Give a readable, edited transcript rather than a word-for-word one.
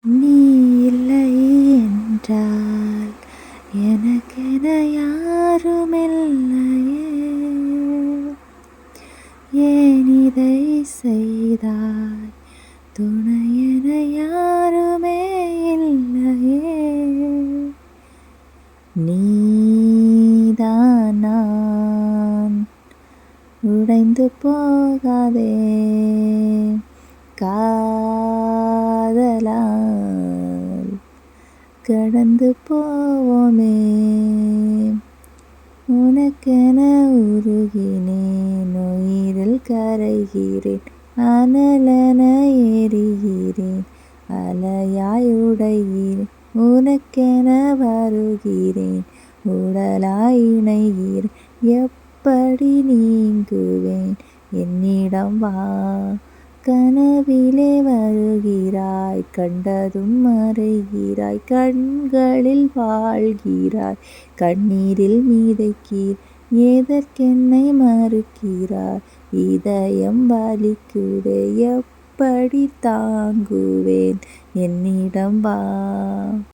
நீ இல்லை என்றால் எனக்கென யாருமில்லையே. ஏன் இதை செய்தாய்? துணையென யாருமே இல்லையே. நீதான் நான் உடைந்து போகாதே. காதலால் கடந்து போவோமே. உனக்கென உருகினேன், உயிரில் கரைகிறேன், அனலென எரிகிறேன், அலையாய் உடைகிறேன். உனக்கென வருகிறேன், உடலாய் இணைகிறேன். எப்படி நீங்குவேன்? என்னிடம் வா. கனவிலே வருகிறாய், கண்டதும் மறைகிறாய், கண்களில் வாழ்கிறாய், கண்ணீரில் மிதக்கிறீர். எதற்கென்னை மறுக்கிறாய்? இதயம் வலிக்குதே, எப்படி தாங்குவேன்? என்னிடம் வா.